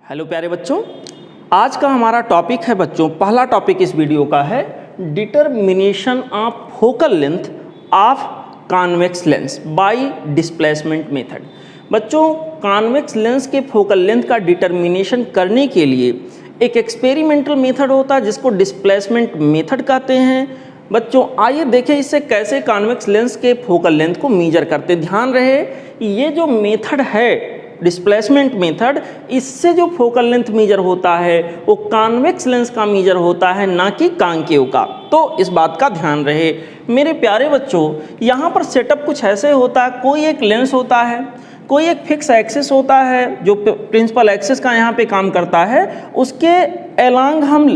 Hello प्यारे बच्चों, आज का हमारा टॉपिक है बच्चों, पहला टॉपिक इस वीडियो का है determination of focal length of convex lens bye displacement method. बच्चों, कॉन्वेक्स लेंस के फोकल लेंथ का डिटर्मिनेशन करने के लिए एक एक्सपेरिमेंटल मेथड होता है जिसको डिस्प्लेसमेंट मेथड कहते हैं। बच्चों आइए देखें इससे कैसे कॉन्वेक्स लेंस के फोकल लेंथ को मेजर करते। ध्यान रहे ये जो मेथड है डिस्प्लेसमेंट मेथड, इससे जो फोकल लेंथ मेजर होता है वो कॉन्वेक्स लेंस का मेजर होता है, ना कि कॉन्केव का। तो इस बात का ध्यान रहे मेरे प्यारे बच्चों। यहाँ पर सेटअप कुछ ऐसे होता है, कोई एक लेंस होता है, कोई एक फिक्स एक्सिस होता है जो प्रिंसिपल एक्सिस का यहाँ पे काम करता है, उसके एलांग हम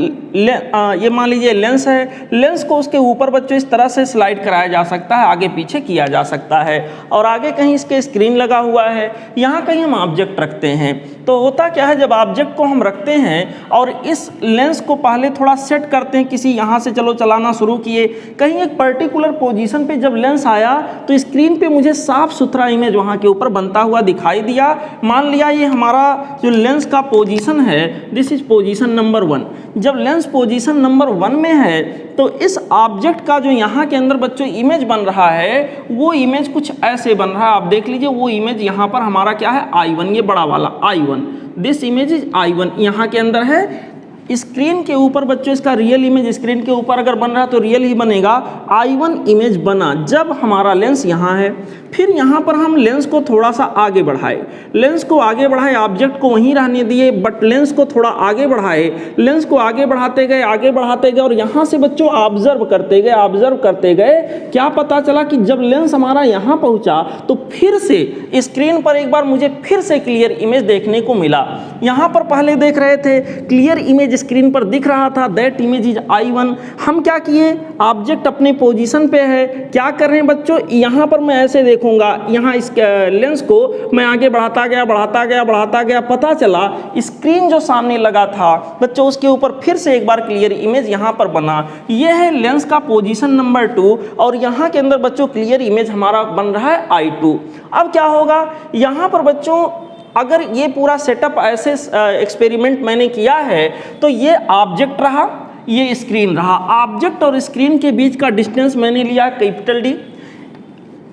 ये मान लीजिए लेंस है, लेंस को उसके ऊपर बच्चों इस तरह से स्लाइड कराया जा सकता है, आगे पीछे किया जा सकता है। और आगे कहीं इसके स्क्रीन लगा हुआ है, यहाँ कहीं हम ऑब्जेक्ट रखते हैं। तो होता क्या है, जब ऑब्जेक्ट को हम रखते हैं और इस लेंस को पहले थोड़ा सेट करते हैं, किसी यहाँ से चलो चलाना शुरू किए, कहीं एक पर्टिकुलर पोजीशन पे जब लेंस आया तो स्क्रीन पे मुझे साफ सुथरा इमेज वहाँ के ऊपर बनता हुआ दिखाई दिया। मान लिया ये हमारा जो लेंस का पोजीशन है, दिस इज पोजीशन नंबर 1। जब लेंस पोजीशन नंबर 1 में है तो इस ऑब्जेक्ट का जो यहाँ के अंदर बच्चों इमेज बन रहा है, वो इमेज कुछ ऐसे बन रहा है। आप देख लीजिए वो इमेज यहाँ पर हमारा क्या है, I1, ये बड़ा वाला I1, this image is I1 यहाँ के अंदर है। स्क्रीन के ऊपर बच्चों इसका रियल इमेज स्क्रीन के ऊपर अगर बन रहा तो रियल ही बनेगा। I1 इमेज बना जब हमारा लेंस यहाँ है। फिर यहाँ पर हम लेंस को थोड़ा सा आगे बढ़ाए, लेंस को आगे बढ़ाए, ऑब्जेक्ट को वहीं रहने दिए, बट लेंस को थोड़ा आगे बढ़ाए, लेंस को आगे बढ़ाते गए, आगे बढ़ाते गए, और यहाँ से बच्चों ऑब्जर्व करते गए, ऑब्जर्व करते गए। क्या पता चला कि जब लेंस हमारा यहाँ पहुँचा तो फिर से स्क्रीन पर एक बार मुझे फिर से क्लियर इमेज देखने को मिला। यहाँ पर पहले देख रहे थे क्लियर इमेज स्क्रीन पर दिख रहा था, दैट इमेज इज I1। हम क्या किए, ऑब्जेक्ट अपने पोजीशन पे है, क्या कर रहे हैं बच्चों, यहाँ पर मैं ऐसे देखूंगा, यहाँ इस लेंस को मैं आगे बढ़ाता गया, बढ़ाता गया, बढ़ाता गया, पता चला स्क्रीन जो सामने लगा था बच्चों उसके ऊपर फिर से एक बार क्लियर इमेज यहाँ पर बना। यह है लेंस का पोजीशन नंबर 2, और यहाँ के अंदर बच्चों क्लियर इमेज हमारा बन रहा है I2। अब क्या होगा यहाँ पर बच्चों, अगर ये पूरा सेटअप ऐसे एक्सपेरिमेंट मैंने किया है तो ये ऑब्जेक्ट रहा, ये स्क्रीन रहा। ऑब्जेक्ट और स्क्रीन के बीच का डिस्टेंस मैंने लिया कैपिटल D।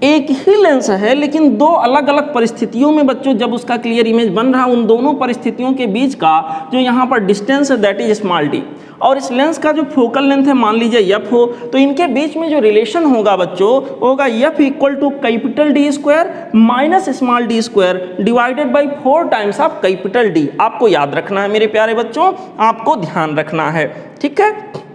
एक ही लेंस है लेकिन दो अलग अलग परिस्थितियों में बच्चों जब उसका क्लियर इमेज बन रहा, उन दोनों परिस्थितियों के बीच का जो यहाँ पर डिस्टेंस है दैट इज स्मॉल d। और इस लेंस का जो फोकल लेंथ है मान लीजिए f हो, तो इनके बीच में जो रिलेशन होगा बच्चों होगा f equal to capital D square minus small d square divided by 4 times of capital D। आपको याद रखना है मेरे प्यारे बच्चों, आपको ध्यान रखना है, ठीक है।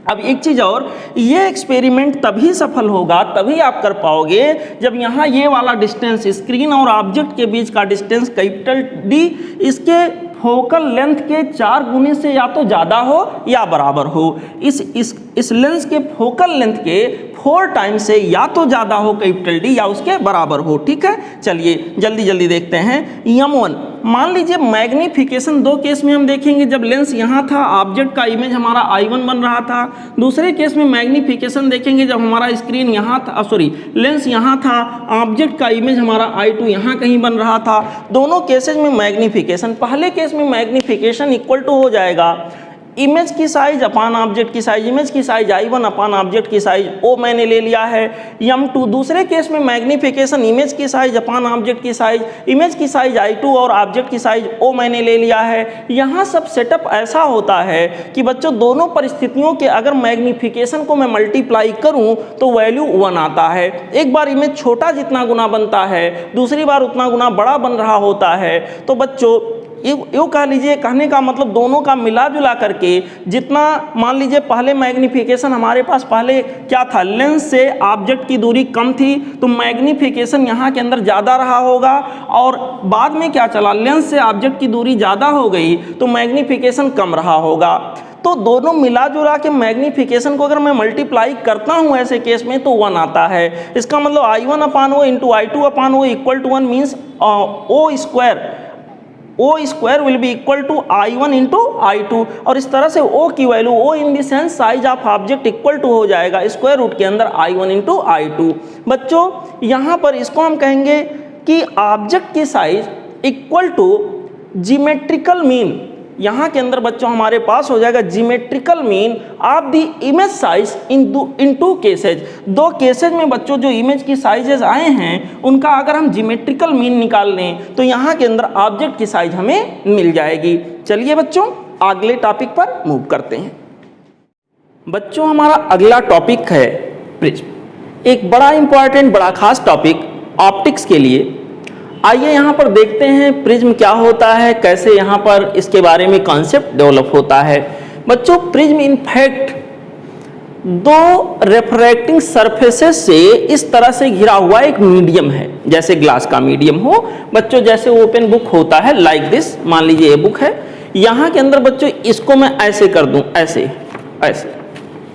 अब एक चीज़ और, ये एक्सपेरिमेंट तभी सफल होगा, तभी आप कर पाओगे जब यहाँ ये वाला डिस्टेंस स्क्रीन और ऑब्जेक्ट के बीच का डिस्टेंस कैपिटल D इसके फोकल लेंथ के 4 गुने से या तो ज़्यादा हो या बराबर हो। इस लेंस के फोकल लेंथ के 4 टाइम से या तो ज़्यादा हो कैपिटल D या उसके बराबर हो, ठीक है। चलिए जल्दी जल्दी देखते हैं। M1 मान लीजिए मैग्नीफिकेशन, दो केस में हम देखेंगे। जब लेंस यहाँ था, ऑब्जेक्ट का इमेज हमारा I1 बन रहा था। दूसरे केस में मैग्नीफिकेशन देखेंगे जब हमारा स्क्रीन यहाँ था, लेंस यहाँ था, ऑब्जेक्ट का इमेज हमारा I2 यहाँ कहीं बन रहा था। दोनों केसेज में मैग्नीफिकेशन, पहले केस में मैग्नीफिकेशन इक्वल टू हो जाएगा इमेज की साइज अपान ऑब्जेक्ट की साइज, इमेज की साइज I1 अपान ऑब्जेक्ट की साइज O मैंने ले लिया है। M2 दूसरे केस में मैग्नीफिकेशन इमेज की साइज अपान ऑब्जेक्ट की साइज, इमेज की साइज I2 और ऑब्जेक्ट की साइज O मैंने ले लिया है। यहाँ सब सेटअप ऐसा होता है कि बच्चों दोनों परिस्थितियों के अगर मैग्नीफिकेशन को मैं मल्टीप्लाई करूँ तो वैल्यू 1 आता है। एक बार इमेज छोटा जितना गुना बनता है, दूसरी बार उतना गुना बड़ा बन रहा होता है। तो बच्चों यूँ कह लीजिए, कहने का मतलब दोनों का मिला जुला करके जितना, मान लीजिए पहले मैग्नीफिकेशन हमारे पास पहले क्या था, लेंस से ऑब्जेक्ट की दूरी कम थी तो मैग्नीफिकेशन यहाँ के अंदर ज़्यादा रहा होगा, और बाद में क्या चला, लेंस से ऑब्जेक्ट की दूरी ज़्यादा हो गई तो मैग्नीफिकेशन कम रहा होगा। तो दोनों मिला जुला के मैग्नीफिकेशन को अगर मैं मल्टीप्लाई करता हूँ ऐसे केस में तो 1 आता है। इसका मतलब I1 upon O into I2 upon O equal to 1 means O square will be equal to I1 into I2। और इस तरह से O की value, O in the sense size of object equal to हो जाएगा स्क्वायर रूट के अंदर I1 into I2। बच्चों यहाँ पर इसको हम कहेंगे कि ऑब्जेक्ट की size equal to geometrical mean, यहाँ के अंदर बच्चों हमारे पास हो जाएगा geometrical mean of the image size in two cases. दो केसेज में बच्चों जो इमेज की साइजेज आए हैं उनका अगर हम जिमेट्रिकल मीन निकाल लें तो यहाँ के अंदर ऑब्जेक्ट की साइज हमें मिल जाएगी। चलिए बच्चों अगले टॉपिक पर मूव करते हैं। बच्चों हमारा अगला टॉपिक है प्रिज्म, एक बड़ा इंपॉर्टेंट बड़ा खास टॉपिक ऑप्टिक्स के लिए। आइए यहाँ पर देखते हैं प्रिज्म क्या होता है, कैसे यहाँ पर इसके बारे में कॉन्सेप्ट डेवलप होता है। बच्चों प्रिज्म इन फैक्ट दो रिफ्रैक्टिंग सरफेसेस से इस तरह से घिरा हुआ एक मीडियम है, जैसे ग्लास का मीडियम हो बच्चों, जैसे ओपन बुक होता है लाइक दिस। मान लीजिए ये बुक है, यहाँ के अंदर बच्चों इसको मैं ऐसे कर दूं, ऐसे ऐसे,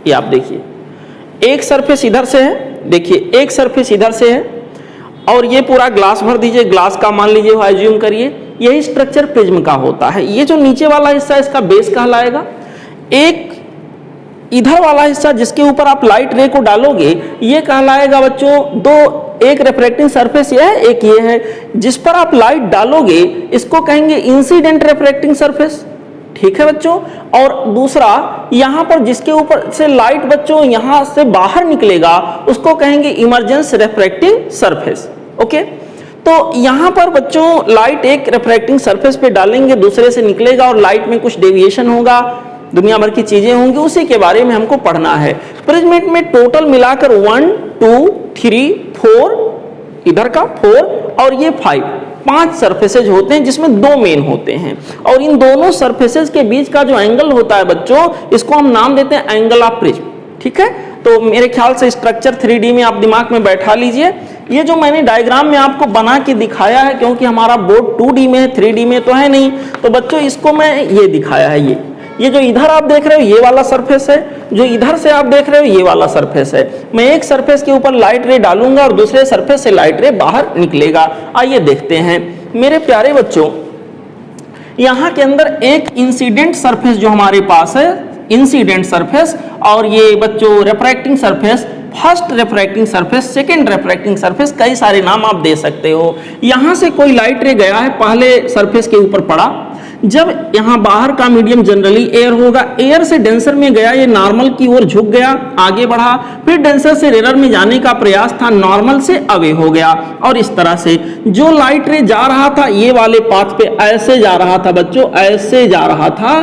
ये आप देखिए एक सरफेस इधर से है, देखिए एक सरफेस इधर से है और ये पूरा ग्लास भर दीजिए, ग्लास का मान लीजिए एज्यूम करिए। यही स्ट्रक्चर प्रिज्म का होता है। ये जो नीचे वाला हिस्सा इसका बेस कहलाएगा, एक इधर वाला हिस्सा जिसके ऊपर आप लाइट रे को डालोगे ये कहलाएगा बच्चों दो, एक रिफ्रैक्टिंग सरफेस ये है, एक ये है, जिस पर आप लाइट डालोगे इसको कहेंगे इंसिडेंट रिफ्रैक्टिंग सरफेस, ठीक है बच्चों। और दूसरा यहाँ पर जिसके ऊपर से लाइट बच्चों यहाँ से बाहर निकलेगा उसको कहेंगे इमर्जेंस रिफ्रैक्टिंग सरफेस, ओके। तो यहाँ पर बच्चों लाइट एक रिफ्रैक्टिंग सरफेस पे डालेंगे, दूसरे से निकलेगा और लाइट में कुछ डेविएशन होगा, दुनिया भर की चीजें होंगी, उसी के बारे में हमको पढ़ना है। प्रिज्म में टोटल मिलाकर 1 2 3 4, इधर का 4 और ये 5 सरफेसेज होते हैं जिसमें 2 मेन होते हैं, और इन दोनों सरफेसेज के बीच का जो एंगल होता है बच्चों इसको हम नाम देते हैं एंगल ऑफ प्रिज्म, ठीक है। तो मेरे ख्याल से स्ट्रक्चर 3D में आप दिमाग में बैठा लीजिए। ये जो मैंने डायग्राम में आपको बना के दिखाया है, क्योंकि हमारा बोर्ड 2D में है 3D में तो है नहीं, तो बच्चों इसको मैं ये दिखाया है। ये जो इधर आप देख रहे हो ये वाला सरफेस है, जो इधर से आप देख रहे हो ये वाला सरफेस है। मैं एक सरफेस के ऊपर लाइट रे डालूंगा और दूसरे सरफेस से लाइट रे बाहर निकलेगा। आइए देखते हैं मेरे प्यारे बच्चों, यहाँ के अंदर एक इंसिडेंट सरफेस जो हमारे पास है, इंसिडेंट सरफेस, और ये बच्चों refracting surface, first refracting surface, second refracting surface, कई सारे नाम आप दे सकते हो। यहाँ से कोई लाइट रे गया है, पहले सरफेस के ऊपर पड़ा, जब यहाँ बाहर का मीडियम जनरली एयर होगा, एयर से डेंसर में गया, ये नॉर्मल की ओर झुक गया, आगे बढ़ा, फिर डेंसर से रेयर में जाने का प्रयास था, नॉर्मल से अवे हो गया, और इस तरह से जो लाइट रे जा रहा था ये वाले पाथ पे ऐसे जा रहा था बच्चों, ऐसे जा रहा था।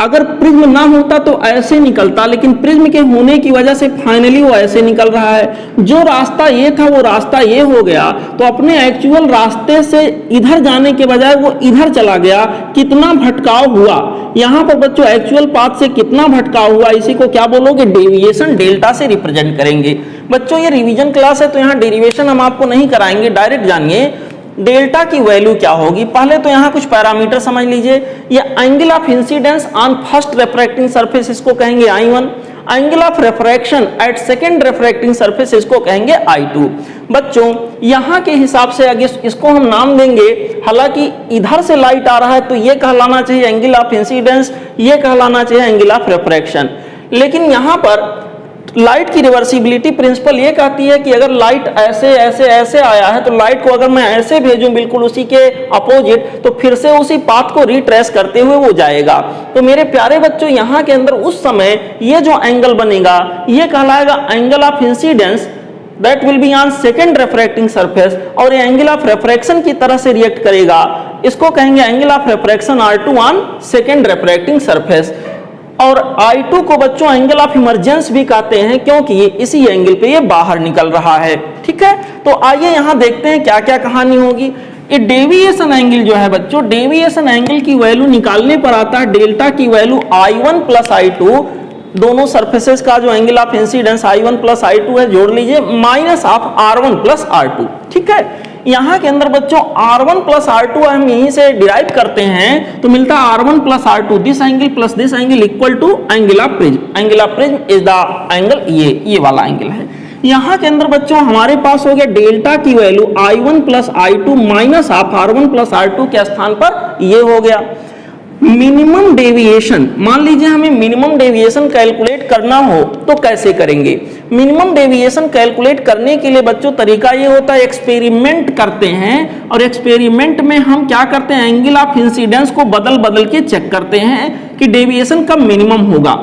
अगर प्रिज्म ना होता तो ऐसे निकलता, लेकिन प्रिज्म के होने की वजह से फाइनली वो ऐसे निकल रहा है। जो रास्ता ये था वो रास्ता ये हो गया, तो अपने एक्चुअल रास्ते से इधर जाने के बजाय वो इधर चला गया। कितना भटकाव हुआ यहाँ पर बच्चों, एक्चुअल पाथ से कितना भटकाव हुआ, इसी को क्या बोलोगे, डेविएशन, डेल्टा से रिप्रेजेंट करेंगे। बच्चों ये रिवीजन क्लास है तो यहाँ डेरिवेशन हम आपको नहीं कराएंगे, डायरेक्ट जानिए डेल्टा की वैल्यू क्या होगी। पहले तो यहाँ कुछ पैरामीटर समझ लीजिए। ये angle of incidence on first refracting surface इसको कहेंगे I1, angle of refraction at second refracting surface इसको कहेंगे I2। बच्चों यहाँ के हिसाब से आगे इसको हम नाम देंगे, हालांकि इधर से लाइट आ रहा है तो ये कहलाना चाहिए एंगल ऑफ इंसिडेंस, ये कहलाना चाहिए एंगल ऑफ रिफ्रैक्शन। लेकिन यहाँ पर लाइट की रिवर्सिबिलिटी प्रिंसिपल ये कहती है कि अगर लाइट ऐसे ऐसे ऐसे आया है तो लाइट को अगर मैं ऐसे भेजूं बिल्कुल उसी के अपोजिट, तो फिर से उसी पाथ को रिट्रेस करते हुए वो जाएगा। तो मेरे प्यारे बच्चों यहाँ के अंदर उस समय ये जो एंगल बनेगा ये कहलाएगा angle of incidence, that will be on second refracting surface, और ये एंगल ऑफ रिफ्रैक्शन की तरह से रिएक्ट करेगा, इसको कहेंगे angle of refraction R2 on second refracting surface. और I2 को बच्चों एंगल ऑफ इमरजेंस भी कहते हैं, क्योंकि ये इसी एंगल पे ये बाहर निकल रहा है, ठीक है। तो आइए यहाँ देखते हैं क्या क्या कहानी होगी। ये डेविएशन एंगल जो है बच्चों, डेविएशन एंगल की वैल्यू निकालने पर आता है डेल्टा की वैल्यू I1 प्लस I2, दोनों सरफेसेस का जो angle of incidence I1 plus I2 है जोड़ लीजिए, minus of R1 plus R2, ठीक है। यहाँ के अंदर बच्चों R1 प्लस R2 हम यहीं से डिराइव करते हैं तो मिलता है R1 plus R2, this angle plus this angle equal to angle of prism. Angle of prism is the angle, ये वाला एंगल है। यहाँ के अंदर बच्चों हमारे पास हो गया डेल्टा की value I1 plus I2 minus of R1 plus R2 के स्थान पर ये हो गया। मिनिमम डेविएशन, मान लीजिए हमें मिनिमम डेविएशन कैलकुलेट करना हो तो कैसे करेंगे। मिनिमम डेविएशन कैलकुलेट करने के लिए बच्चों तरीका ये होता है, एक्सपेरिमेंट करते हैं और एक्सपेरिमेंट में हम क्या करते हैं, एंगल ऑफ इंसिडेंस को बदल बदल के चेक करते हैं कि डेविएशन कब मिनिमम होगा।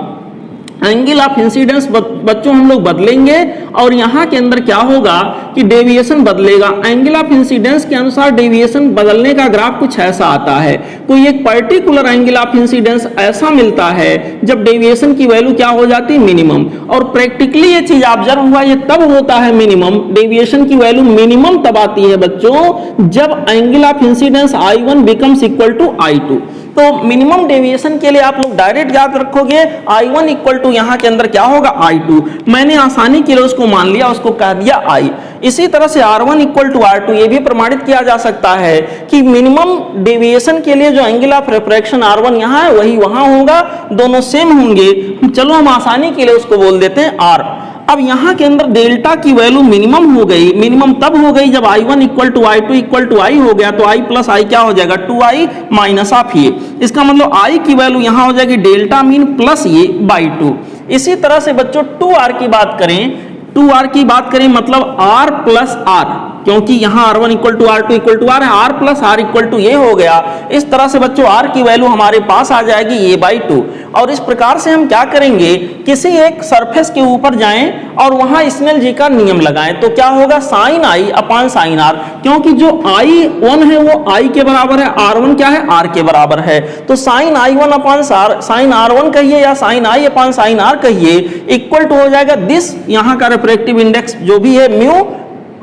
एंगल ऑफ इंसिडेंस बच्चों हम लोग बदलेंगे और यहाँ के अंदर क्या होगा कि डेविएशन बदलेगा। एंगल ऑफ इंसिडेंस के अनुसार डेविएशन बदलने का ग्राफ कुछ ऐसा आता है। कोई एक पर्टिकुलर एंगल ऑफ इंसिडेंस ऐसा मिलता है जब डेविएशन की वैल्यू क्या हो जाती है, मिनिमम। और प्रैक्टिकली ये चीज ऑब्जर्व हुआ, ये तब होता है मिनिमम, डेविएशन की वैल्यू मिनिमम तब आती है बच्चों जब angle of incidence I1 becomes equal to I2। तो मिनिमम डेविएशन के लिए आप लोग डायरेक्ट याद रखोगे I1 इक्वल टू यहाँ के अंदर क्या होगा, I2। मैंने आसानी के लिए उसको मान लिया, उसको कह दिया I। इसी तरह से R1 इक्वल टू R2 ये भी प्रमाणित किया जा सकता है कि मिनिमम डेविएशन के लिए जो एंगल ऑफ रिफ्रैक्शन R1 यहाँ है वही वहां होगा, दोनों सेम होंगे। चलो हम आसानी के लिए उसको बोल देते हैं R। अब यहाँ के अंदर डेल्टा की वैल्यू मिनिमम हो गई, मिनिमम तब हो गई जब I1 equal to I2 equal to I हो गया, तो I प्लस I क्या हो जाएगा, 2I माइनस ऑफ ये। इसका मतलब I की वैल्यू यहाँ हो जाएगी डेल्टा मीन प्लस ये बाई 2। इसी तरह से बच्चों 2R की बात करें, 2R की बात करें मतलब R प्लस R, क्योंकि यहाँ R1 equal to R2 equal to R है, R plus R equal to ये हो गया। इस तरह से बच्चों R की वैल्यू हमारे पास आ जाएगी ये बाई 2। और इस प्रकार से हम क्या करेंगे, किसी एक सरफेस के ऊपर जाएं और वहां स्नेल जी का नियम लगाएं, तो क्या होगा, sine I upon sine R। क्योंकि जो I1 है वो I के बराबर है, R1 क्या है, R के बराबर है। तो sign I1 upon sine R1 कहिए या sine I upon sine R कहिए, इक्वल टू हो जाएगा दिस, यहाँ का रिफ्रैक्टिव इंडेक्स जो भी है म्यू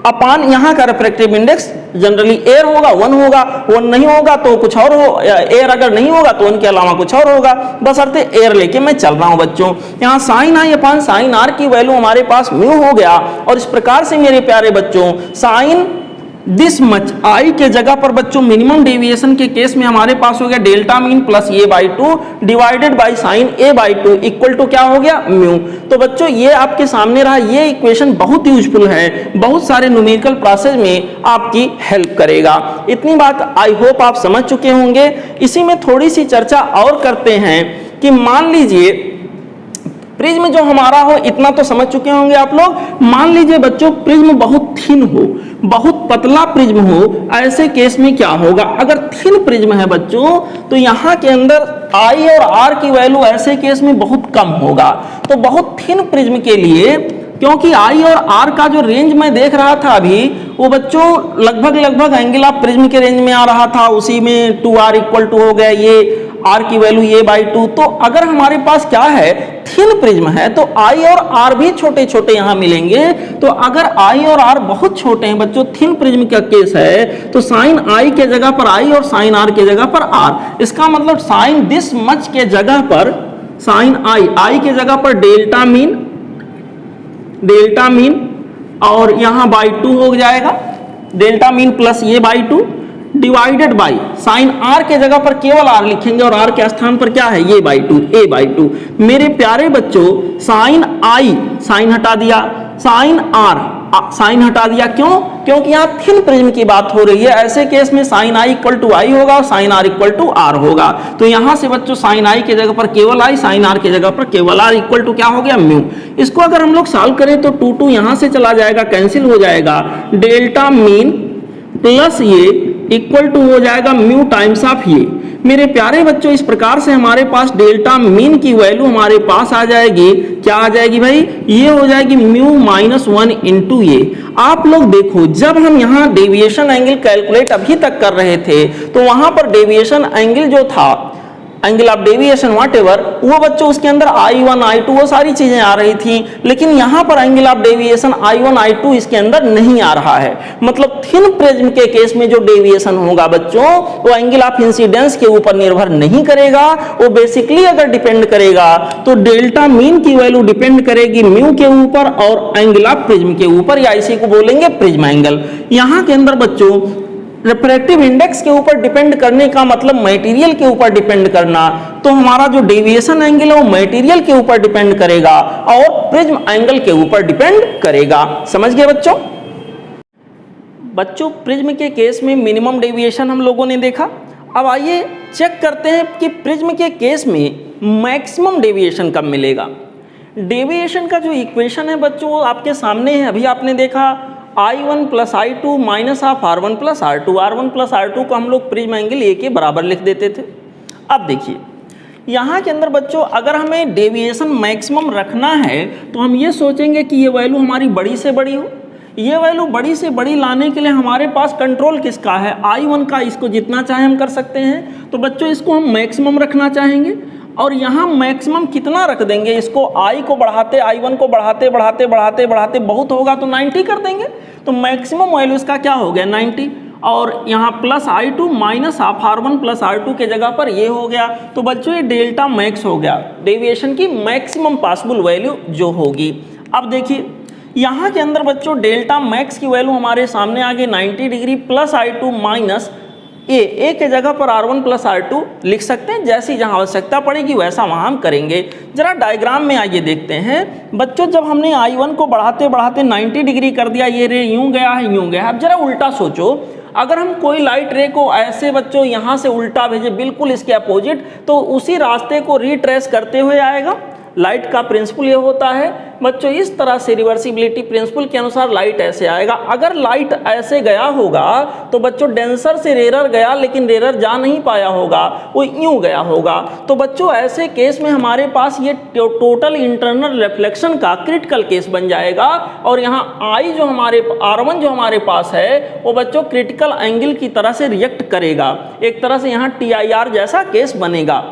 अपान यहाँ का रिफ्रैक्टिव इंडेक्स जनरली एयर होगा, 1 होगा, 1 नहीं होगा तो कुछ और हो, एयर अगर नहीं होगा तो 1 के अलावा कुछ और होगा, बस अर्थ एयर लेके मैं चल रहा हूं बच्चों। यहाँ sine I upon sine R की वैल्यू हमारे पास म्यू हो गया। और इस प्रकार से मेरे प्यारे बच्चों साइन दिस मच I के जगह पर बच्चों मिनिमम डेविएशन के केस में हमारे पास हो गया डेल्टा मीन प्लस ये by 2 divided by sine A by 2 equal to क्या हो गया, म्यू। तो बच्चों ये आपके सामने रहा, ये इक्वेशन बहुत यूजफुल है, बहुत सारे न्यूमेरिकल प्रोसेस में आपकी हेल्प करेगा। इतनी बात आई होप आप समझ चुके होंगे। इसी में थोड़ी सी चर्चा और करते हैं कि मान लीजिए प्रिज्म जो हमारा हो, इतना तो समझ चुके होंगे आप लोग। मान लीजिए बच्चों प्रिज्म बहुत थिन हो, बहुत पतला प्रिज्म हो, ऐसे केस में क्या होगा, अगर थिन प्रिज्म है बच्चों तो यहाँ के अंदर I और R की वैल्यू ऐसे केस में बहुत कम होगा। तो बहुत थिन प्रिज्म के लिए, क्योंकि I और R का जो रेंज मैं देख रहा था अभी, वो बच्चों लगभग एंगल ऑफ प्रिज्म के रेंज में आ रहा था, उसी में 2R इक्वल टू हो गया ये R की वैल्यू ये बाई 2। तो अगर हमारे पास क्या है, थिन प्रिज्म है, तो I और R भी छोटे छोटे यहाँ मिलेंगे। तो अगर I और R बहुत छोटे हैं बच्चों, थिन प्रिज्म का केस है, तो साइन I के जगह पर I और साइन R के जगह पर R। इसका मतलब साइन दिस मच के जगह पर साइन I के जगह पर डेल्टा मीन और यहाँ बाई 2 हो जाएगा, डेल्टा मीन प्लस ये by 2 divided by sign R के जगह पर केवल R लिखेंगे और R के स्थान पर क्या है, ये बाई 2, a बाई 2। मेरे प्यारे बच्चों साइन I साइन हटा दिया, साइन R साइन हटा दिया, क्यों, क्योंकि यहाँ थिन प्रिज्म की बात हो रही है। ऐसे केस में sine I equal to I होगा और sine R equal to R होगा। तो यहाँ से बच्चों साइन I के जगह पर केवल I, साइन R के जगह पर केवल R इक्वल टू क्या हो गया, म्यू। इसको अगर हम लोग सॉल्व करें तो 2 यहाँ से चला जाएगा, कैंसिल हो जाएगा, डेल्टा मीन प्लस ये इक्वल टू हो जाएगा म्यू टाइम्स ऑफ ये। मेरे प्यारे बच्चों इस प्रकार से हमारे पास डेल्टा मीन की वैल्यू हमारे पास आ जाएगी, क्या आ जाएगी भाई, ये हो जाएगी म्यू माइनस 1 इंटू ये। आप लोग देखो जब हम यहाँ डेविएशन एंगल कैलकुलेट अभी तक कर रहे थे तो वहां पर डेविएशन एंगल जो था, एंगल ऑफ डेविएशन व्हाटएवर, वो बच्चों उसके अंदर I1 I2 वो सारी चीजें आ रही थी। लेकिन यहाँ पर angle of deviation I1 I2 इसके अंदर नहीं आ रहा है। मतलब थिन प्रिज्म के केस में जो डेविएशन होगा बच्चों वो एंगल ऑफ इंसिडेंस के ऊपर निर्भर नहीं करेगा, वो बेसिकली अगर डिपेंड करेगा तो डेल्टा मीन की वैल्यू डिपेंड करेगी म्यू के ऊपर और एंगल ऑफ प्रिज्म के ऊपर, या इसी को बोलेंगे प्रिज्म एंगल। यहाँ के अंदर बच्चों रिफ्रैक्टिव इंडेक्स के ऊपर डिपेंड करने का मतलब मटेरियल के ऊपर डिपेंड करना, तो हमारा जो डेविएशन एंगल है वो मटेरियल के ऊपर डिपेंड करेगा और प्रिज्म एंगल के ऊपर डिपेंड करेगा। समझ गए बच्चों? बच्चों प्रिज्म के केस में मिनिमम डेविएशन हम लोगों ने देखा। अब आइए चेक करते हैं कि प्रिज्म के केस में मैक्सिमम डेविएशन कब मिलेगा। डेविएशन का जो इक्वेशन है बच्चों वो आपके सामने है, अभी आपने देखा I1 plus I2 minus of R1 plus R2, R1 plus R2 को हम लोग प्रिज्म एंगल A के बराबर लिख देते थे। अब देखिए यहाँ के अंदर बच्चों अगर हमें डेविएशन मैक्सिमम रखना है तो हम ये सोचेंगे कि ये वैल्यू हमारी बड़ी से बड़ी हो। ये वैल्यू बड़ी से बड़ी लाने के लिए हमारे पास कंट्रोल किसका है, I1 का। इसको जितना चाहे हम कर सकते हैं, तो बच्चों इसको हम मैक्सिमम रखना चाहेंगे और यहाँ मैक्सिमम कितना रख देंगे, इसको I को बढ़ाते I1 को बढ़ाते बढ़ाते बढ़ाते बढ़ाते बहुत होगा तो 90 कर देंगे। तो मैक्सिमम वैल्यू इसका क्या हो गया 90, और यहाँ plus I2 minus of R1 plus R2 के जगह पर ये हो गया। तो बच्चों ये डेल्टा मैक्स हो गया, डेविएशन की मैक्सिमम पॉसिबल वैल्यू जो होगी। अब देखिए यहाँ के अंदर बच्चों डेल्टा मैक्स की वैल्यू हमारे सामने आ गई 90 डिग्री प्लस I2 माइनस ए के जगह पर R1 प्लस R2 लिख सकते हैं। जैसी जहाँ आवश्यकता पड़ेगी वैसा वहाँ हम करेंगे। जरा डायग्राम में आइए देखते हैं बच्चों, जब हमने I1 को बढ़ाते बढ़ाते 90 डिग्री कर दिया, ये रे यूँ गया है यूँ गया है। अब जरा उल्टा सोचो, अगर हम कोई लाइट रे को ऐसे बच्चों यहाँ से उल्टा भेजे बिल्कुल इसके अपोजिट, तो उसी रास्ते को रिट्रेस करते हुए आएगा। लाइट का प्रिंसिपल ये होता है बच्चों, इस तरह से रिवर्सिबिलिटी प्रिंसिपल के अनुसार लाइट ऐसे आएगा। अगर लाइट ऐसे गया होगा तो बच्चों डेंसर से रेरर गया, लेकिन रेरर जा नहीं पाया होगा, वो यूं गया होगा। तो बच्चों ऐसे केस में हमारे पास ये टोटल इंटरनल रिफ्लेक्शन का क्रिटिकल केस बन जाएगा। और यहाँ आई जो हमारे R1 जो हमारे पास है वो बच्चों क्रिटिकल एंगल की तरह से रिएक्ट करेगा, एक तरह से यहाँ TIR जैसा केस बनेगा।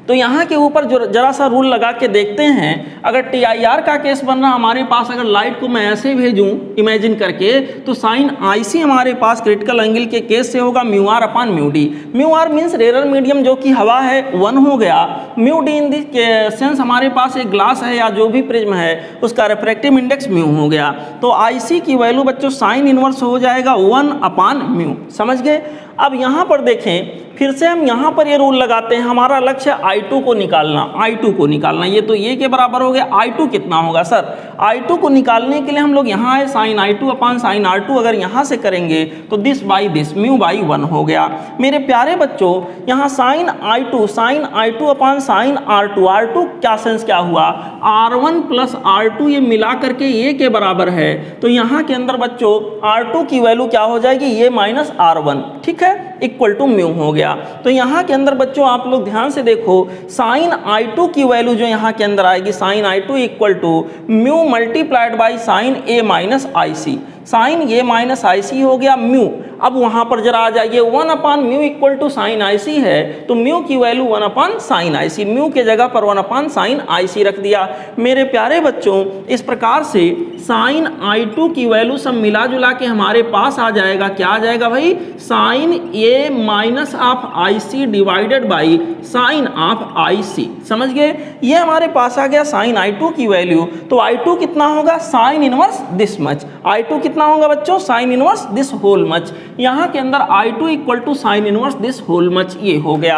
तो यहाँ के ऊपर जो जरा सा रूल लगा के देखते हैं, अगर TIR का केस बन रहा हमारे पास, अगर लाइट को मैं ऐसे भेजूं इमेजिन करके, तो साइन IC हमारे पास क्रिटिकल एंगल के केस से होगा mu R upon mu D. Mu R means rarer medium जो कि हवा है 1 हो गया। Mu D in the sense हमारे पास एक ग्लास है या जो भी प्रिज्म है उसका रिफ्रैक्टिव इंडेक्स म्यू हो गया। तो IC की वैल्यू बच्चों साइन इनवर्स हो जाएगा 1 अपॉन म्यू। समझ गए। अब यहाँ पर देखें, फिर से हम यहाँ पर ये रूल लगाते हैं, हमारा लक्ष्य है I2 को निकालना। I2 को निकालना, ये तो ये के बराबर हो गया। I2 कितना होगा सर, I2 को निकालने के लिए हम लोग यहाँ आए sign I2 upon sine R2, अगर यहाँ से करेंगे तो this by this mu by 1 हो गया। मेरे प्यारे बच्चों यहाँ sign I2 upon sine R2 क्या सेंस क्या हुआ, R1 प्लस R2 ये मिला करके ये के बराबर है। तो यहाँ के अंदर बच्चों R2 की वैल्यू क्या हो जाएगी, ये माइनस R1, ठीक है, इक्वल टू म्यू हो गया। तो यहाँ के अंदर बच्चों आप लोग ध्यान से देखो, साइन I2 की वैल्यू जो यहाँ के अंदर आएगी sine I2 equal to mu multiplied by sine A minus IC। Sine A minus IC हो गया म्यू। अब वहाँ पर जरा आ जाइए, 1 upon mu equal to sine IC है, तो म्यू की value 1 upon sine IC, mu के जगह पर 1 अपॉन साइन IC रख दिया। मेरे प्यारे बच्चों इस प्रकार से साइन I2 की वैल्यू सब मिला जुला के हमारे पास आ जाएगा, क्या आ जाएगा भाई, sine A minus of IC divided by sine of IC। समझ गए, ये हमारे पास आ गया साइन I2 की वैल्यू। तो I2 कितना होगा, sign inverse this much. I2 कितना होगा बच्चों, sine inverse this whole much. यहाँ के अंदर I2 equal to sine inverse this whole much, ये हो गया।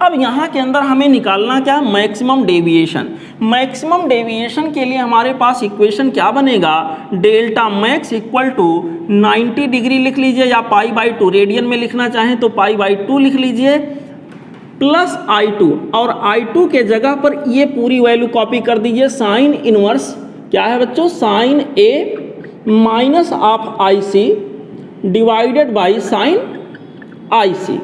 अब यहाँ के अंदर हमें निकालना क्या, मैक्सिमम डेविएशन। मैक्सिमम डेविएशन के लिए हमारे पास इक्वेशन क्या बनेगा, delta max equal to 90 degree लिख लीजिए, या पाई बाई 2 रेडियन में लिखना चाहें तो पाई बाई 2 लिख लीजिए, प्लस I2, और I2 के जगह पर ये पूरी वैल्यू कॉपी कर दीजिए, साइन इनवर्स क्या है बच्चों, sine A minus of IC divided by sine IC,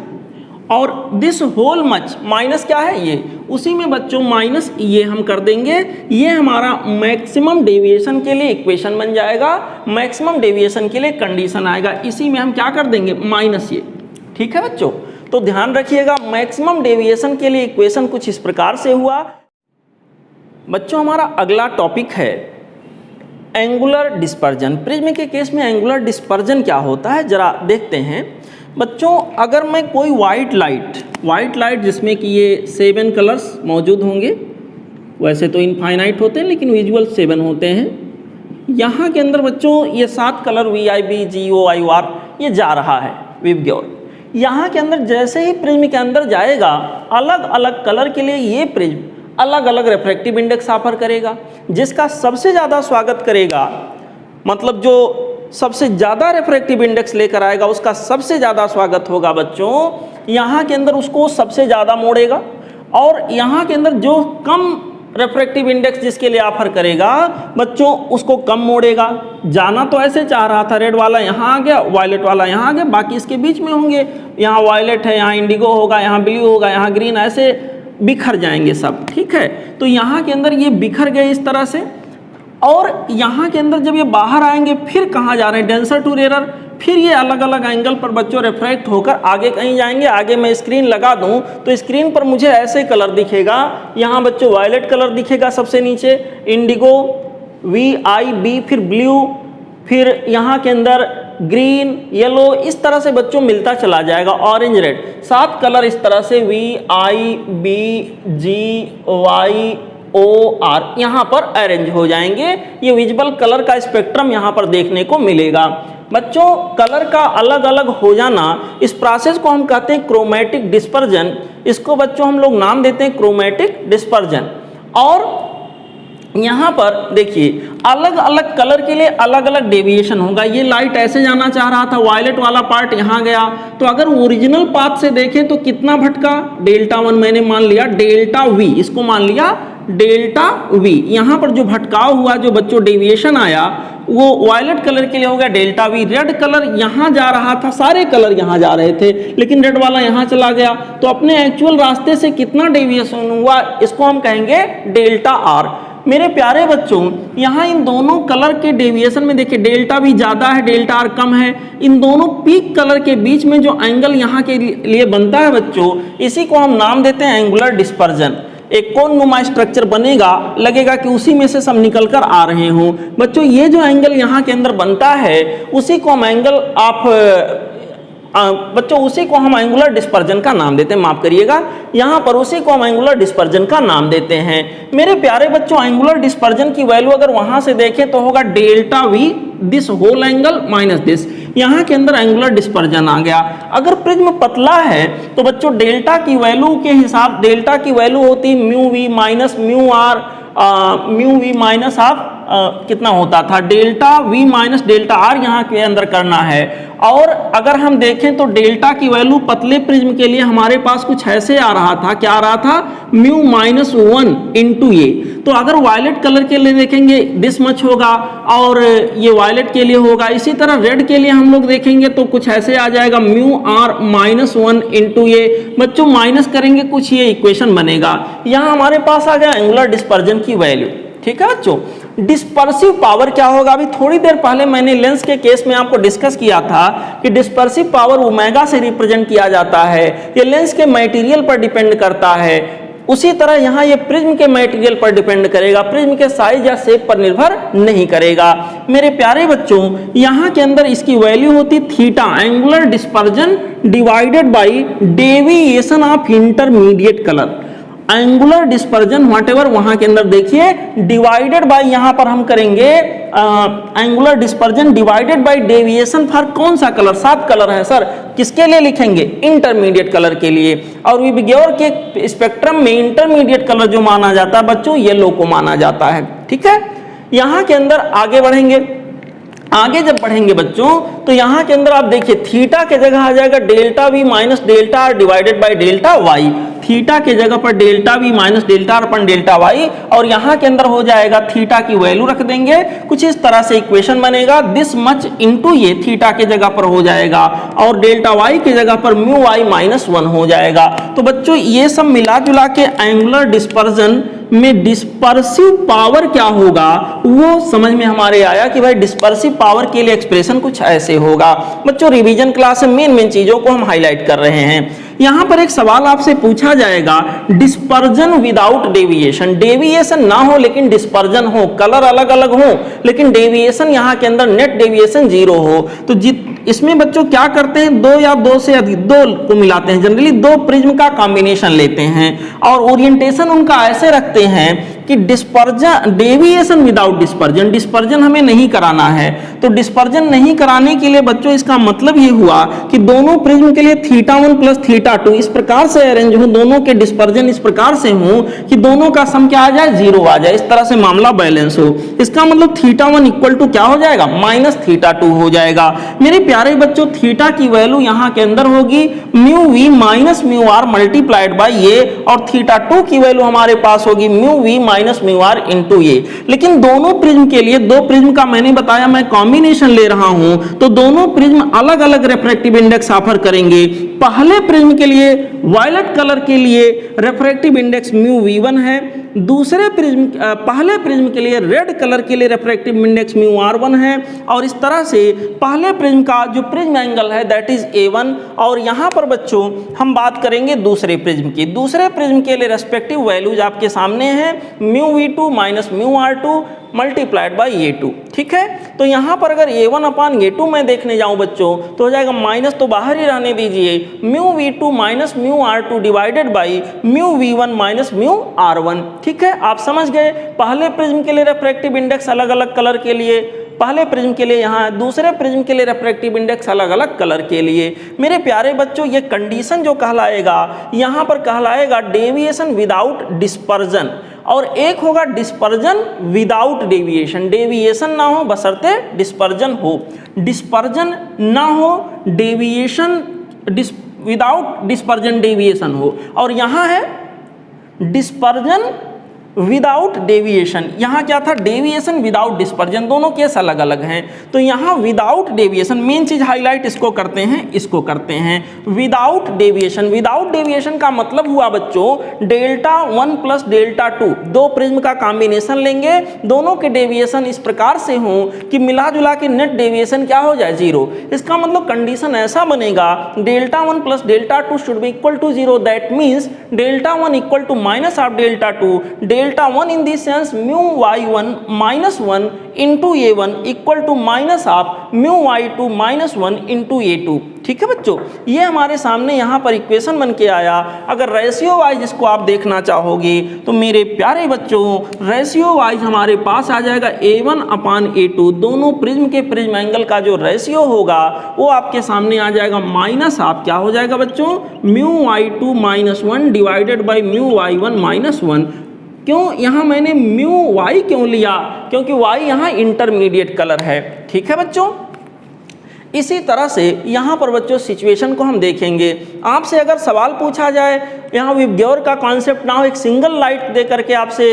और दिस होल मच माइनस क्या है ये, उसी में बच्चों माइनस ये हम कर देंगे। ये हमारा मैक्सिमम डेविएशन के लिए इक्वेशन बन जाएगा, मैक्सिमम डेविएशन के लिए कंडीशन आएगा, इसी में हम क्या कर देंगे माइनस ये। ठीक है बच्चों, तो ध्यान रखिएगा मैक्सिमम डेविएशन के लिए इक्वेशन कुछ इस प्रकार से हुआ। बच्चों हमारा अगला टॉपिक है एंगुलर डिस्पर्जन। प्रिज्म के केस में एंगुलर डिस्पर्जन क्या होता है जरा देखते हैं बच्चों। अगर मैं कोई वाइट लाइट जिसमें कि ये 7 कलर्स मौजूद होंगे, वैसे तो इनफाइनाइट होते हैं लेकिन विजुअल 7 होते हैं। यहाँ के अंदर बच्चों ये 7 कलर VIB GO IOR ये जा रहा है विबग्योर। यहाँ के अंदर जैसे ही प्रिज्म के अंदर जाएगा, अलग अलग कलर के लिए ये प्रिज्म अलग अलग रिफ्रैक्टिव इंडेक्स ऑफर करेगा। जिसका सबसे ज़्यादा स्वागत करेगा, मतलब जो सबसे ज़्यादा रिफ्रैक्टिव इंडेक्स लेकर आएगा उसका सबसे ज़्यादा स्वागत होगा बच्चों। यहाँ के अंदर उसको सबसे ज़्यादा मोड़ेगा, और यहाँ के अंदर जो कम रेफ्रेक्टिव इंडेक्स जिसके लिए ऑफर करेगा बच्चों उसको कम मोड़ेगा। जाना तो ऐसे चाह रहा था, रेड वाला यहाँ आ गया, वायलेट वाला यहाँ आ गया, बाकी इसके बीच में होंगे, यहाँ वायलेट है, यहाँ इंडिगो होगा, यहाँ ब्लू होगा, यहाँ ग्रीन, ऐसे बिखर जाएंगे सब, ठीक है। तो यहाँ के अंदर ये बिखर गए इस तरह से, और यहाँ के अंदर जब ये बाहर आएंगे फिर कहाँ जा रहे हैं, डेंसर टू रेयर, फिर ये अलग अलग एंगल पर बच्चों रिफ्रैक्ट होकर आगे कहीं जाएंगे। आगे मैं स्क्रीन लगा दूं तो स्क्रीन पर मुझे ऐसे कलर दिखेगा, यहाँ बच्चों वायलेट कलर दिखेगा सबसे नीचे, इंडिगो, VIB, फिर ब्लू, फिर यहाँ के अंदर ग्रीन, येलो, इस तरह से बच्चों मिलता चला जाएगा, ऑरेंज, रेड, 7 कलर इस तरह से VIBGYOR यहाँ पर अरेंज हो जाएंगे। ये विजिबल कलर का स्पेक्ट्रम यहाँ पर देखने को मिलेगा। बच्चों कलर का अलग अलग हो जाना, इस प्रोसेस को हम कहते हैं क्रोमेटिक डिस्पर्जन। इसको बच्चों हम लोग नाम देते हैं क्रोमेटिक डिस्पर्जन। और यहाँ पर देखिए अलग अलग कलर के लिए अलग अलग डेविएशन होगा। ये लाइट ऐसे जाना चाह रहा था, वायलेट वाला पार्ट यहाँ गया, तो अगर ओरिजिनल पाथ से देखें तो कितना भटका, डेल्टा 1 मैंने मान लिया, डेल्टा V, इसको मान लिया डेल्टा V। यहाँ पर जो भटकाव हुआ, जो बच्चों डेविएशन आया, वो वायलेट कलर के लिए हो गया डेल्टा V। रेड कलर यहाँ जा रहा था, सारे कलर यहाँ जा रहे थे, लेकिन रेड वाला यहाँ चला गया, तो अपने एक्चुअल रास्ते से कितना डेविएशन हुआ, इसको हम कहेंगे डेल्टा R। मेरे प्यारे बच्चों यहाँ इन दोनों कलर के डेविएशन में देखिए डेल्टा V ज़्यादा है, डेल्टा R कम है। इन दोनों पीक कलर के बीच में जो एंगल यहाँ के लिए बनता है बच्चों, इसी को हम नाम देते हैं एंगुलर डिस्पर्जन। एक कोन नुमा स्ट्रक्चर बनेगा, लगेगा कि उसी में से सब निकल कर आ रहे हों। बच्चों ये जो एंगल यहाँ के अंदर बनता है उसी को हम उसी को हम एंगुलर डिस्पर्जन का नाम देते हैं, माफ करिएगा, यहाँ पर उसी को हम एंगुलर डिस्पर्जन का नाम देते हैं। मेरे प्यारे बच्चों एंगुलर डिस्पर्जन की वैल्यू अगर वहां से देखें तो होगा delta V this whole angle minus this, यहाँ के अंदर एंगुलर डिस्पर्जन आ गया। अगर प्रिज्म पतला है तो बच्चों डेल्टा की वैल्यू के हिसाब, डेल्टा की वैल्यू होती mu V minus mu R, mu V minus आप कितना होता था, delta V minus delta R यहाँ के अंदर करना है। और अगर हम देखें तो डेल्टा की वैल्यू पतले प्रिज्म के लिए हमारे पास कुछ ऐसे आ रहा था, क्या आ रहा था, म्यू माइनस 1 इंटू ये। तो अगर वायलेट कलर के लिए देखेंगे दिस मच होगा, और ये वायलेट के लिए होगा। इसी तरह रेड के लिए हम लोग देखेंगे तो कुछ ऐसे आ जाएगा, म्यू R माइनस 1 इंटू ये। बच्चों माइनस करेंगे कुछ, ये इक्वेशन बनेगा। यहाँ हमारे पास आ गया एंगुलर डिस्पर्जन की वैल्यू, ठीक है बच्चों। डिस्पर्सिव पावर क्या होगा, अभी थोड़ी देर पहले मैंने लेंस के केस में आपको डिस्कस किया था कि डिस्पर्सिव पावर ओमेगा से रिप्रेजेंट किया जाता है। ये लेंस के मटेरियल पर डिपेंड करता है। उसी तरह यहाँ ये प्रिज्म के मटेरियल पर डिपेंड करेगा, प्रिज्म के साइज या शेप पर निर्भर नहीं करेगा। मेरे प्यारे बच्चों यहाँ के अंदर इसकी वैल्यू होती theta, angular dispersion divided by deviation of intermediate colour. Angular dispersion whatever वहां के अंदर देखिए डिवाइडेड बाय, यहां पर हम करेंगे angular dispersion divided by deviation for कौन सा कलर, 7 कलर है सर, किसके लिए लिखेंगे, इंटरमीडिएट कलर के लिए। और विबग्योर के स्पेक्ट्रम में इंटरमीडिएट कलर जो माना जाता है बच्चों येलो को माना जाता है, ठीक है। यहां के अंदर आगे बढ़ेंगे, आगे जब बढ़ेंगे बच्चों तो यहाँ के अंदर आप देखिए थीटा के जगह आ जाएगा delta V minus delta R divided by delta Y। Theta के जगह पर delta V minus delta R अपन डेल्टा Y, और यहाँ के अंदर हो जाएगा थीटा की वैल्यू रख देंगे, कुछ इस तरह से इक्वेशन बनेगा, दिस मच इंटू ये थीटा के जगह पर हो जाएगा, और डेल्टा Y के जगह पर म्यू Y माइनस 1 हो जाएगा। तो बच्चों ये सब मिला जुला के एंगुलर डिस्पर्जन में डिस्पर्सिव पावर क्या होगा वो समझ में हमारे आया कि भाई डिस्पर्सिव पावर के लिए एक्सप्रेशन कुछ ऐसे होगा। बच्चों रिवीजन क्लास में मेन चीजों को हम हाईलाइट कर रहे हैं। यहां पर एक सवाल आपसे पूछा जाएगा, डिस्पर्जन विदाउट डेविएशन, डेविएशन ना हो लेकिन डिस्पर्जन हो, कलर अलग अलग हो लेकिन डेविएशन यहां के अंदर नेट डेविएशन 0 हो, तो इसमें बच्चों क्या करते हैं, 2 या 2 से अधिक 2 को मिलाते हैं, जनरली 2 प्रिज्म का कॉम्बिनेशन लेते हैं और ओरिएंटेशन उनका ऐसे रखते हैं कि dispersion, deviation without dispersion, dispersion हमें नहीं कराना है। तो डिस्पर्जन नहीं कराने के लिए बच्चों इसका मतलब ये हुआ कि दोनों प्रिज्म के लिए θ1 प्लस θ2 इस प्रकार से अरेंज हो, दोनों के डिस्पर्जन इस प्रकार से हो कि दोनों का सम क्या आ जाए, 0 आ जाए, इस तरह से मामला बैलेंस हो। इसका मतलब θ1 इक्वल टू क्या हो जाएगा, माइनस θ2 हो जाएगा। मेरे प्यारे बच्चों थीटा की वैल्यू यहाँ के अंदर होगी mu V minus mu R multiplied by ये, और θ2 की वैल्यू हमारे पास होगी mu V minus mu R into A. लेकिन दोनों प्रिज्म के लिए, दो प्रिज्म का मैंने बताया मैं कॉम्बिनेशन ले रहा हूं, तो दोनों प्रिज्म अलग अलग रिफ्रैक्टिव इंडेक्स ऑफर करेंगे। पहले प्रिज्म के लिए वायलेट कलर के लिए रिफ्रैक्टिव इंडेक्स म्यू वी1 है, दूसरे प्रिज्म पहले प्रिज्म के लिए रेड कलर के लिए रिफ्रैक्टिव इंडेक्स म्यू r1 है। और इस तरह से पहले प्रिज्म का जो प्रिज्म एंगल है दैट इज a1। और यहाँ पर बच्चों हम बात करेंगे दूसरे प्रिज्म की। दूसरे प्रिज्म के लिए रेस्पेक्टिव वैल्यूज आपके सामने हैं, mu v2 minus mu r2 multiplied by a2। ठीक है, तो यहाँ पर अगर a1 अपान a2 मैं देखने जाऊँ बच्चों तो हो जाएगा माइनस, तो बाहर ही रहने दीजिए, mu v2 minus mu r2 divided by mu v1 minus mu r1। ठीक है, आप समझ गए। पहले प्रिज्म के लिए रिफ्रैक्टिव इंडेक्स अलग अलग कलर के लिए, पहले प्रिज्म के लिए यहाँ, दूसरे प्रिज्म के लिए रिफ्रैक्टिव इंडेक्स अलग अलग कलर के लिए। मेरे प्यारे बच्चों, ये कंडीशन जो कहलाएगा यहाँ पर कहलाएगा डेविएशन विदाउट डिस्पर्जन, और एक होगा डिस्पर्जन विदाउट डेविएशन। डेविएशन ना हो बशर्ते डिस्पर्जन हो, डिस्पर्जन ना हो डेविएशन, विदाउट डिस्पर्जन डेविएशन हो। और यहाँ है डिस्पर्जन विदाउट डेविएशन, यहाँ क्या था डेविएशन विदाउट डिस्पर्जन, दोनों केस अलग अलग हैं। तो यहाँ विदाउट डेविएशन, मेन चीज हाईलाइट इसको करते हैं, इसको करते हैं विदाउट डेविएशन। विदाउट डेविएशन का मतलब हुआ बच्चों डेल्टा 1 प्लस डेल्टा 2, दो प्रिज्म का कॉम्बिनेशन लेंगे, दोनों के डेविएशन इस प्रकार से हो कि मिला जुला के नेट डेविएशन क्या हो जाए, 0। इसका मतलब कंडीशन ऐसा बनेगा delta 1 plus delta 2 should be equal to 0। That means delta 1 equal to minus of delta 2, delta 1 in this sense mu y1 minus 1 into a1 equal to minus of mu y2 minus 1 into a2। ठीक है बच्चों, ये हमारे सामने यहाँ पर equation बन के आया। अगर रेशियो वाइज इसको आप देखना चाहोगे तो मेरे प्यारे बच्चों रेशियो वाइज हमारे पास आ जाएगा a1 अपान a2, दोनों प्रिज्म के प्रिज्म एंगल का जो रेशियो होगा वो आपके सामने आ जाएगा माइनस ऑफ क्या हो जाएगा बच्चों, mu y2 minus 1 divided by mu y1 minus 1। क्यों यहाँ मैंने म्यू वाई क्यों लिया, क्योंकि वाई यहाँ इंटरमीडिएट कलर है। ठीक है बच्चों, इसी तरह से यहाँ पर बच्चों सिचुएशन को हम देखेंगे। आपसे अगर सवाल पूछा जाए, यहाँ विबग्योर का कॉन्सेप्ट ना हो, एक सिंगल लाइट दे करके आपसे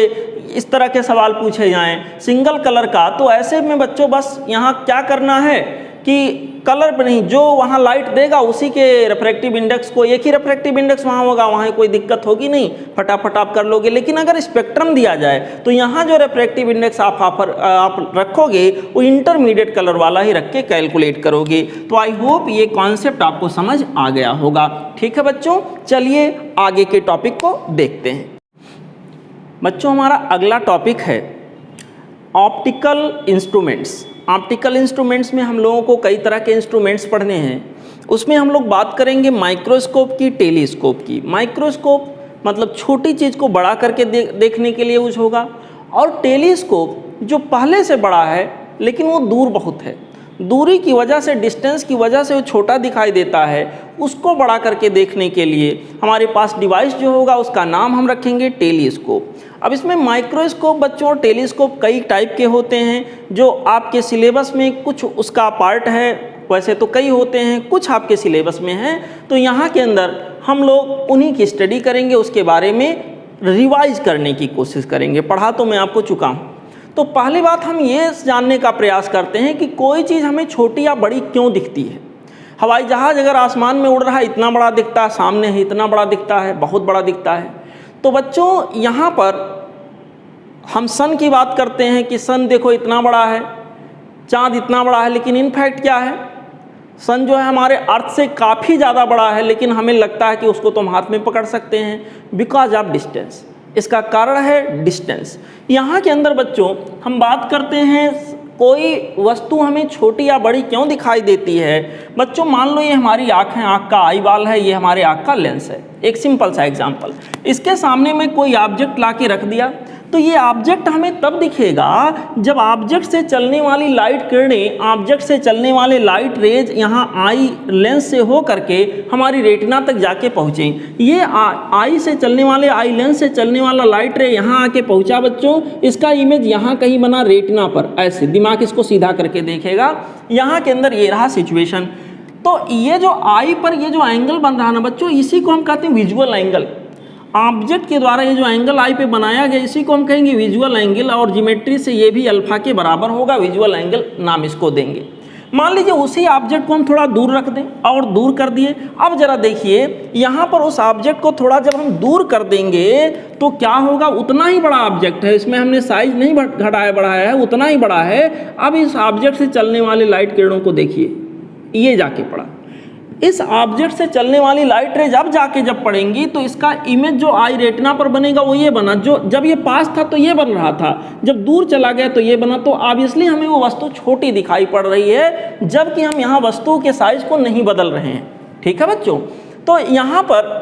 इस तरह के सवाल पूछे जाएं सिंगल कलर का, तो ऐसे में बच्चों बस यहाँ क्या करना है कि कलर पर नहीं, जो वहाँ लाइट देगा उसी के रिफ्रैक्टिव इंडेक्स को, एक ही रिफ्रैक्टिव इंडेक्स वहाँ होगा, वहाँ कोई दिक्कत होगी नहीं, फटाफट आप कर लोगे। लेकिन अगर स्पेक्ट्रम दिया जाए तो यहाँ जो रिफ्रैक्टिव इंडेक्स आप रखोगे वो इंटरमीडिएट कलर वाला ही रख के कैलकुलेट करोगे। तो आई होप ये कॉन्सेप्ट आपको समझ आ गया होगा। ठीक है बच्चों, चलिए आगे के टॉपिक को देखते हैं। बच्चों हमारा अगला टॉपिक है ऑप्टिकल इंस्ट्रूमेंट्स। ऑप्टिकल इंस्ट्रूमेंट्स में हम लोगों को कई तरह के इंस्ट्रूमेंट्स पढ़ने हैं। उसमें हम लोग बात करेंगे माइक्रोस्कोप की, टेलीस्कोप की। माइक्रोस्कोप मतलब छोटी चीज़ को बड़ा करके देखने के लिए यूज होगा, और टेलीस्कोप जो पहले से बड़ा है लेकिन वो दूर बहुत है, दूरी की वजह से, डिस्टेंस की वजह से वो छोटा दिखाई देता है, उसको बड़ा करके देखने के लिए हमारे पास डिवाइस जो होगा उसका नाम हम रखेंगे टेलीस्कोप। अब इसमें माइक्रोस्कोप बच्चों और टेलीस्कोप कई टाइप के होते हैं, जो आपके सिलेबस में कुछ उसका पार्ट है, वैसे तो कई होते हैं, कुछ आपके सिलेबस में हैं। तो यहाँ के अंदर हम लोग उन्हीं की स्टडी करेंगे, उसके बारे में रिवाइज करने की कोशिश करेंगे। पढ़ा तो मैं आपको चुका हूँ। तो पहली बात हम ये जानने का प्रयास करते हैं कि कोई चीज़ हमें छोटी या बड़ी क्यों दिखती है। हवाई जहाज़ अगर आसमान में उड़ रहा है इतना बड़ा दिखता है, सामने है इतना बड़ा दिखता है, बहुत बड़ा दिखता है। तो बच्चों यहाँ पर हम सन की बात करते हैं कि सन देखो इतना बड़ा है, चाँद इतना बड़ा है, लेकिन इनफैक्ट क्या है, सन जो है हमारे अर्थ से काफ़ी ज़्यादा बड़ा है, लेकिन हमें लगता है कि उसको तो हम हाथ में पकड़ सकते हैं बिकॉज ऑफ डिस्टेंस। इसका कारण है डिस्टेंस। यहाँ के अंदर बच्चों हम बात करते हैं कोई वस्तु हमें छोटी या बड़ी क्यों दिखाई देती है। बच्चों मान लो ये हमारी आँख है, आँख का आई बाल है, ये हमारे आँख का लेंस है। एक सिंपल सा एग्जांपल, इसके सामने में कोई ऑब्जेक्ट ला के रख दिया, तो ये ऑब्जेक्ट हमें तब दिखेगा जब ऑब्जेक्ट से चलने वाली लाइट किरणें, ऑब्जेक्ट से चलने वाले लाइट रेज यहाँ आई लेंस से हो करके हमारी रेटिना तक जाके पहुँचें। ये आई से चलने वाले, आई लेंस से चलने वाला लाइट रे यहाँ आके पहुँचा बच्चों, इसका इमेज यहाँ कहीं बना रेटिना पर, ऐसे दिमाग इसको सीधा करके देखेगा। यहाँ के अंदर ये रहा सिचुएशन। तो ये जो आई पर ये जो एंगल बन रहा ना बच्चों, इसी को हम कहते हैं विजुअल एंगल। ऑब्जेक्ट के द्वारा ये जो एंगल आई पे बनाया गया इसी को हम कहेंगे विजुअल एंगल, और ज्योमेट्री से ये भी अल्फा के बराबर होगा, विजुअल एंगल नाम इसको देंगे। मान लीजिए उसी ऑब्जेक्ट को हम थोड़ा दूर रख दें और दूर कर दिए। अब जरा देखिए यहाँ पर उस ऑब्जेक्ट को थोड़ा जब हम दूर कर देंगे तो क्या होगा, उतना ही बड़ा ऑब्जेक्ट है, इसमें हमने साइज नहीं घटाया बढ़ाया है, उतना ही बड़ा है। अब इस ऑब्जेक्ट से चलने वाली लाइट किरणों को देखिए, ये जाके पड़ा, इस ऑब्जेक्ट से चलने वाली लाइट रेज अब जाके जब पड़ेंगी तो इसका इमेज जो आई रेटिना पर बनेगा वो ये बना, जो जब ये पास था तो ये बन रहा था, जब दूर चला गया तो ये बना। तो ऑब्वियसली हमें वो वस्तु छोटी दिखाई पड़ रही है, जबकि हम यहाँ वस्तु के साइज को नहीं बदल रहे हैं। ठीक है बच्चों, तो यहाँ पर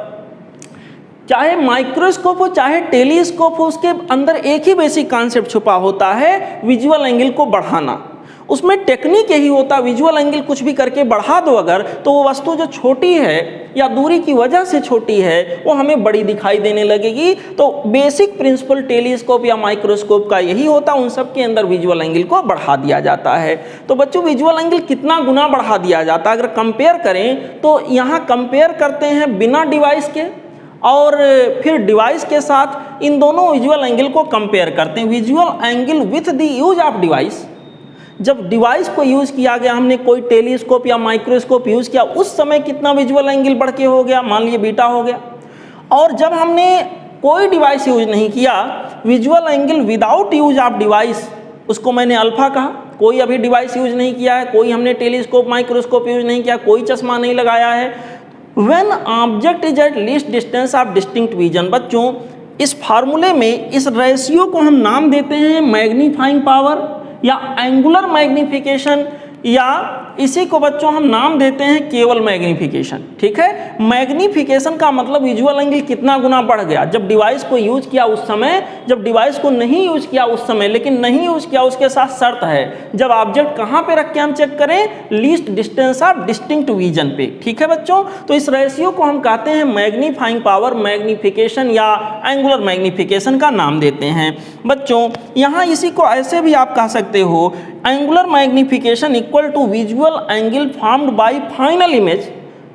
चाहे माइक्रोस्कोप हो चाहे टेलीस्कोप हो, उसके अंदर एक ही बेसिक कॉन्सेप्ट छुपा होता है, विजुअल एंगल को बढ़ाना। उसमें टेक्निक यही होता है, विजुअल एंगल कुछ भी करके बढ़ा दो अगर, तो वो वस्तु जो छोटी है या दूरी की वजह से छोटी है वो हमें बड़ी दिखाई देने लगेगी। तो बेसिक प्रिंसिपल टेलीस्कोप या माइक्रोस्कोप का यही होता है, उन सब के अंदर विजुअल एंगल को बढ़ा दिया जाता है। तो बच्चों विजुअल एंगल कितना गुना बढ़ा दिया जाता है, अगर कंपेयर करें तो यहाँ कंपेयर करते हैं बिना डिवाइस के और फिर डिवाइस के साथ, इन दोनों विजुअल एंगल को कंपेयर करते हैं। Visual angle with the use of device, जब डिवाइस को यूज़ किया गया, हमने कोई टेलीस्कोप या माइक्रोस्कोप यूज़ किया, उस समय कितना विजुअल एंगल बढ़ के हो गया, मान लीजिए बीटा हो गया। और जब हमने कोई डिवाइस यूज नहीं किया, visual angle without use of device, उसको मैंने अल्फा कहा। कोई अभी डिवाइस यूज नहीं किया है, कोई हमने टेलीस्कोप माइक्रोस्कोप यूज नहीं किया, कोई चश्मा नहीं लगाया है। When object is at least distance of distinct vision, बच्चों इस फार्मूले में इस रेशियो को हम नाम देते हैं मैग्नीफाइंग पावर या एंगुलर मैग्निफिकेशन, या इसी को बच्चों हम नाम देते हैं केवल मैग्निफिकेशन। ठीक है, मैग्निफिकेशन का मतलब विजुअल एंगल कितना गुना बढ़ गया, जब डिवाइस को यूज किया उस समय, जब डिवाइस को नहीं यूज किया उस समय। लेकिन नहीं यूज किया उसके साथ शर्त है, जब ऑब्जेक्ट कहाँ पे रख के हम चेक करें, least distance of distinct vision पे। ठीक है बच्चों, तो इस रेशियो को हम कहते हैं मैग्नीफाइंग पावर, मैग्निफिकेशन या एंगुलर मैग्निफिकेशन का नाम देते हैं। बच्चों यहाँ इसी को ऐसे भी आप कह सकते हो, angular magnification equal to visual angle formed by final image.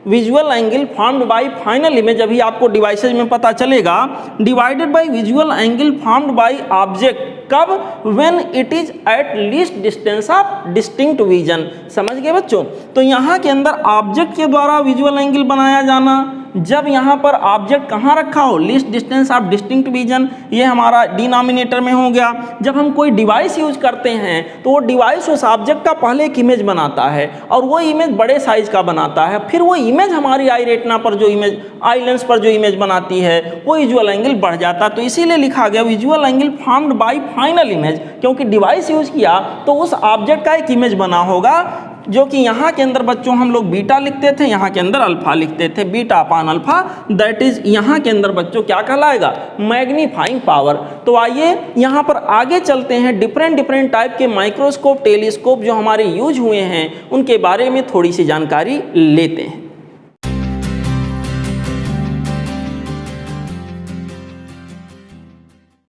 Visual angle formed by final image अभी आपको डिवाइसेज में पता चलेगा, divided by visual angle formed by object, कब, when it is at least distance of distinct vision. समझ गए बच्चों, तो यहाँ के अंदर ऑब्जेक्ट के द्वारा विजुअल एंगल बनाया जाना, जब यहाँ पर ऑब्जेक्ट कहाँ रखा हो, least distance of distinct vision, ये हमारा डिनोमिनेटर में हो गया। जब हम कोई डिवाइस यूज करते हैं तो वो डिवाइस उस ऑब्जेक्ट का पहले एक इमेज बनाता है और वो इमेज बड़े साइज का बनाता है, फिर वो इमेज हमारी आई रेटिना पर जो इमेज, आई लेंस पर जो इमेज बनाती है वो विजुअल एंगल बढ़ जाता है। तो इसीलिए लिखा गया visual angle formed by final image, क्योंकि डिवाइस यूज किया तो उस ऑब्जेक्ट का एक इमेज बना होगा, जो कि यहाँ के अंदर बच्चों हम लोग बीटा लिखते थे, यहाँ के अंदर अल्फा लिखते थे, beta upon alpha, that is यहाँ के अंदर बच्चों क्या कहलाएगा, मैग्नीफाइंग पावर। तो आइए यहाँ पर आगे चलते हैं, डिफरेंट टाइप के माइक्रोस्कोप, टेलीस्कोप जो हमारे यूज हुए हैं उनके बारे में थोड़ी सी जानकारी लेते हैं।